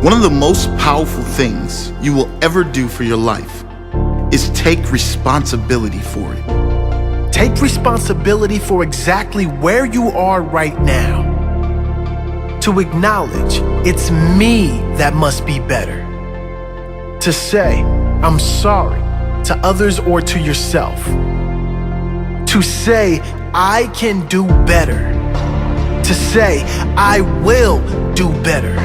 One of the most powerful things you will ever do for your life is take responsibility for it. Take responsibility for exactly where you are right now. To acknowledge it's me that must be better. To say, I'm sorry to others or to yourself. To say, I can do better. To say, I will do better.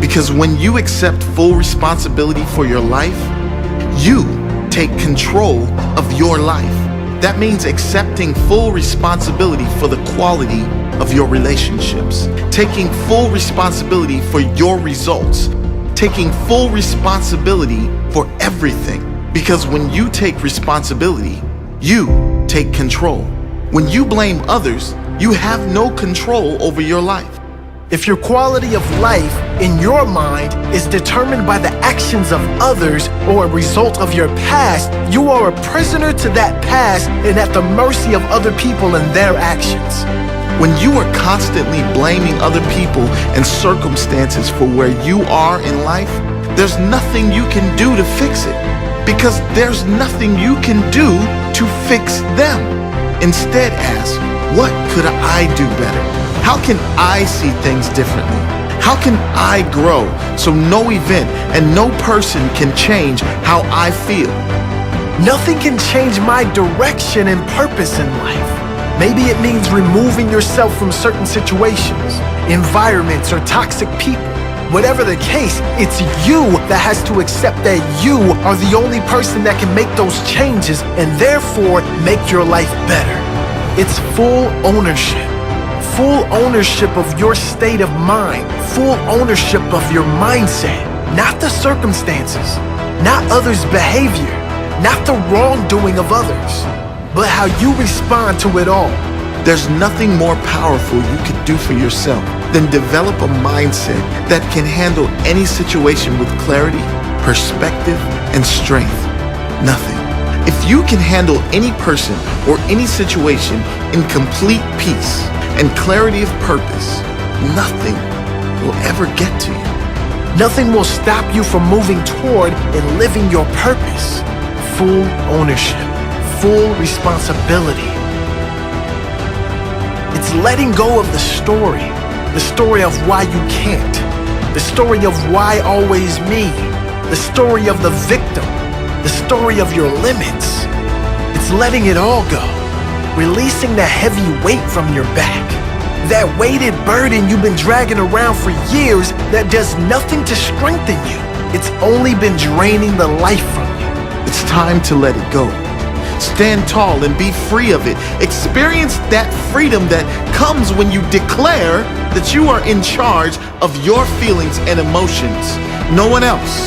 Because when you accept full responsibility for your life, you take control of your life. That means accepting full responsibility for the quality of your relationships, taking full responsibility for your results, taking full responsibility for everything. Because when you take responsibility, you take control. When you blame others, you have no control over your life. If your quality of life in your mind is determined by the actions of others or a result of your past, you are a prisoner to that past and at the mercy of other people and their actions. When you are constantly blaming other people and circumstances for where you are in life, there's nothing you can do to fix it, because there's nothing you can do to fix them. Instead ask, what could I do better? How can I see things differently? How can I grow so no event and no person can change how I feel? Nothing can change my direction and purpose in life. Maybe it means removing yourself from certain situations, environments, or toxic people. Whatever the case, it's you that has to accept that you are the only person that can make those changes and therefore make your life better. It's full ownership. Full ownership of your state of mind, full ownership of your mindset, not the circumstances, not others' behavior, not the wrongdoing of others, but how you respond to it all. There's nothing more powerful you could do for yourself than develop a mindset that can handle any situation with clarity, perspective, and strength. Nothing. If you can handle any person or any situation in complete peace and clarity of purpose, nothing will ever get to you. Nothing will stop you from moving toward and living your purpose. Full ownership, full responsibility. It's letting go of the story of why you can't, the story of why always me, the story of the victim, the story of your limits. It's letting it all go. Releasing the heavy weight from your back. That weighted burden you've been dragging around for years that does nothing to strengthen you. It's only been draining the life from you. It's time to let it go. Stand tall and be free of it. Experience that freedom that comes when you declare that you are in charge of your feelings and emotions. No one else.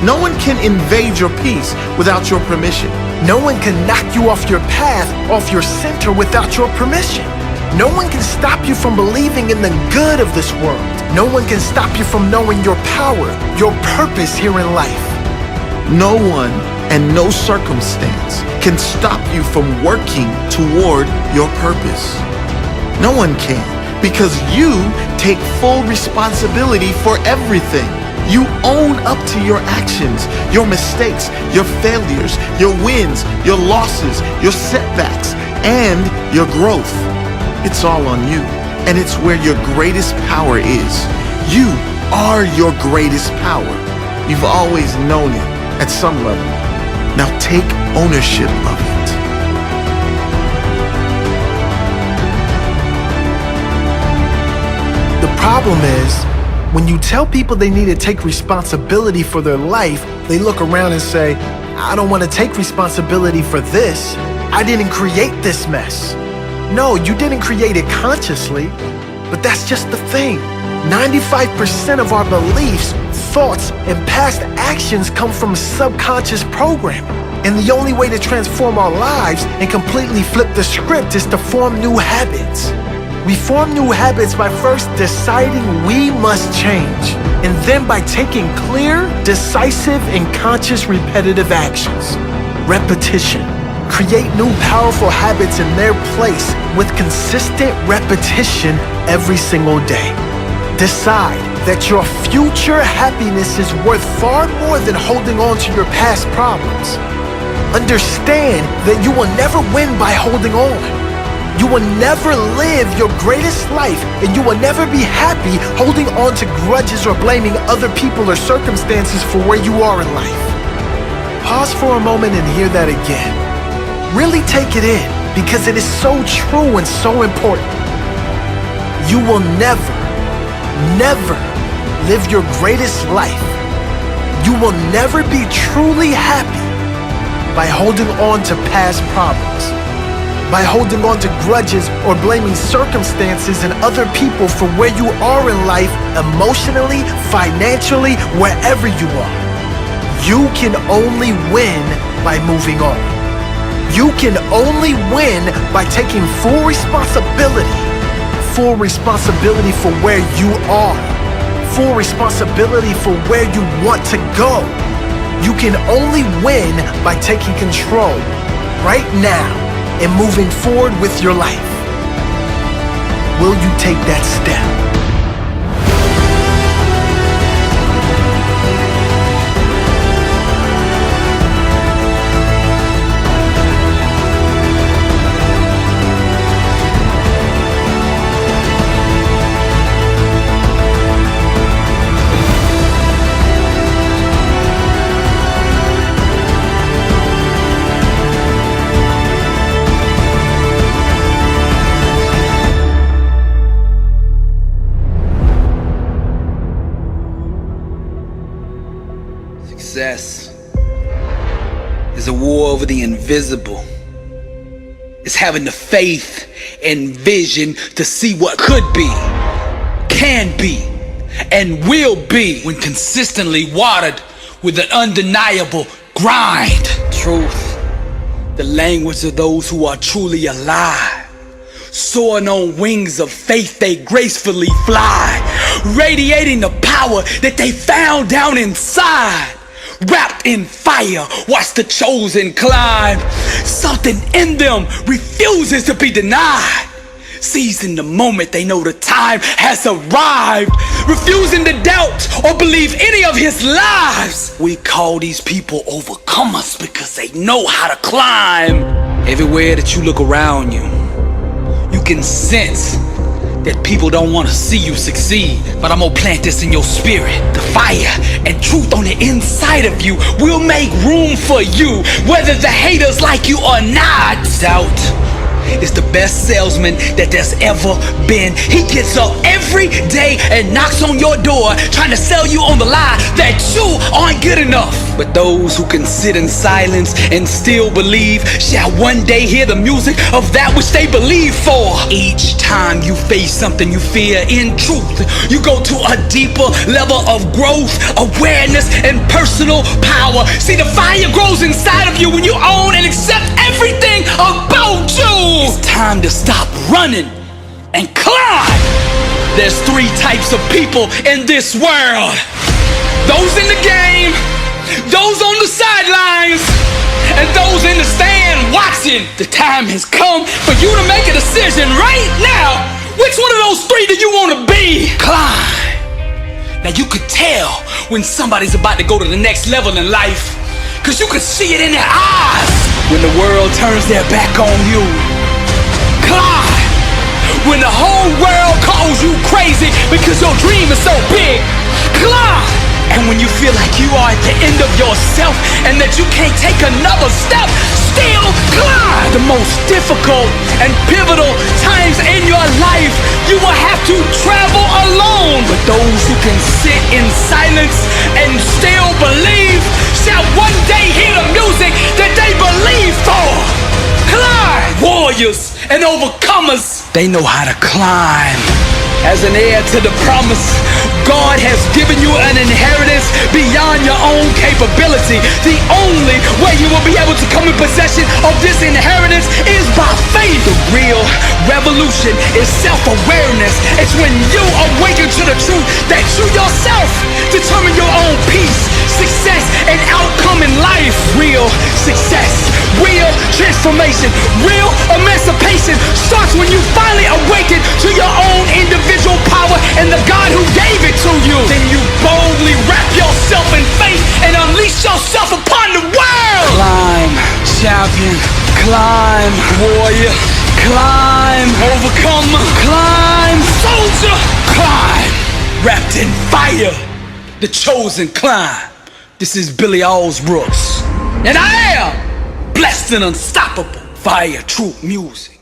No one can invade your peace without your permission. No one can knock you off your path, off your center without your permission. No one can stop you from believing in the good of this world. No one can stop you from knowing your power, your purpose here in life. No one and no circumstance can stop you from working toward your purpose. No one can, because you take full responsibility for everything. You own up to your actions, your mistakes, your failures, your wins, your losses, your setbacks, and your growth. It's all on you, and it's where your greatest power is. You are your greatest power. You've always known it at some level. Now take ownership of it. The problem is, when you tell people they need to take responsibility for their life, they look around and say, I don't want to take responsibility for this. I didn't create this mess. No, you didn't create it consciously, but that's just the thing. 95% of our beliefs, thoughts, and past actions come from subconscious programming. And the only way to transform our lives and completely flip the script is to form new habits. We form new habits by first deciding we must change, and then by taking clear, decisive, and conscious repetitive actions. Repetition. Create new powerful habits in their place with consistent repetition every single day. Decide that your future happiness is worth far more than holding on to your past problems. Understand that you will never win by holding on. You will never live your greatest life, and you will never be happy holding on to grudges or blaming other people or circumstances for where you are in life. Pause for a moment and hear that again. Really take it in, because it is so true and so important. You will never live your greatest life. You will never be truly happy by holding on to past problems, by holding on to grudges or blaming circumstances and other people for where you are in life emotionally, financially, wherever you are. You can only win by moving on. You can only win by taking full responsibility for where you are, full responsibility for where you want to go. You can only win by taking control right now and moving forward with your life. Will you take that step? Success is a war over the invisible. It's having the faith and vision to see what could be, can be, and will be when consistently watered with an undeniable grind. Truth, the language of those who are truly alive. Soaring on wings of faith, they gracefully fly, radiating the power that they found down inside. Wrapped in fire, watch the chosen climb. Something in them refuses to be denied. Seizing the moment, they know the time has arrived. Refusing to doubt or believe any of his lies. We call these people overcomers because they know how to climb. Everywhere that you look around you, you can sense that people don't want to see you succeed. But I'm gonna plant this in your spirit. The fire and truth on the inside of you will make room for you, whether the haters like you or not. Doubt is the best salesman that there's ever been. He gets up every day and knocks on your door trying to sell you on the lie that you aren't good enough. But those who can sit in silence and still believe shall one day hear the music of that which they believe for. Each time you face something you fear, in truth, you go to a deeper level of growth, awareness, and personal power. See, the fire grows inside of you when you own and accept everything about you. It's time to stop running and climb. There's three types of people in this world: those in the game, those on the sidelines, and those in the stand watching. The time has come for you to make a decision right now. Which one of those three do you want to be? Climb. Now you could tell when somebody's about to go to the next level in life, cause you could see it in their eyes. When the world turns their back on you, climb. When the whole world calls you crazy because your dream is so big, climb. And when you feel like you are at the end of yourself and that you can't take another step, still climb. The most difficult and pivotal times in your life, you will have to travel alone. But those who can sit in silence and still believe shall one day hear the music that they believe for. Climb! Warriors and overcomers, they know how to climb. As an heir to the promise, God has given you an inheritance beyond your own capability. The only way you will be able to come in possession of this inheritance is by faith. The real revolution is self-awareness. It's when you awaken to the truth that you yourself determine your own peace, success, and outcome in life. Real success, real transformation, real emancipation starts when you finally awaken to your own individual power and the God who Climb, warrior. Climb, overcomer. Climb, soldier. Climb, wrapped in fire. The chosen climb. This is Billy Allsbrooks. And I am blessed and unstoppable via true music.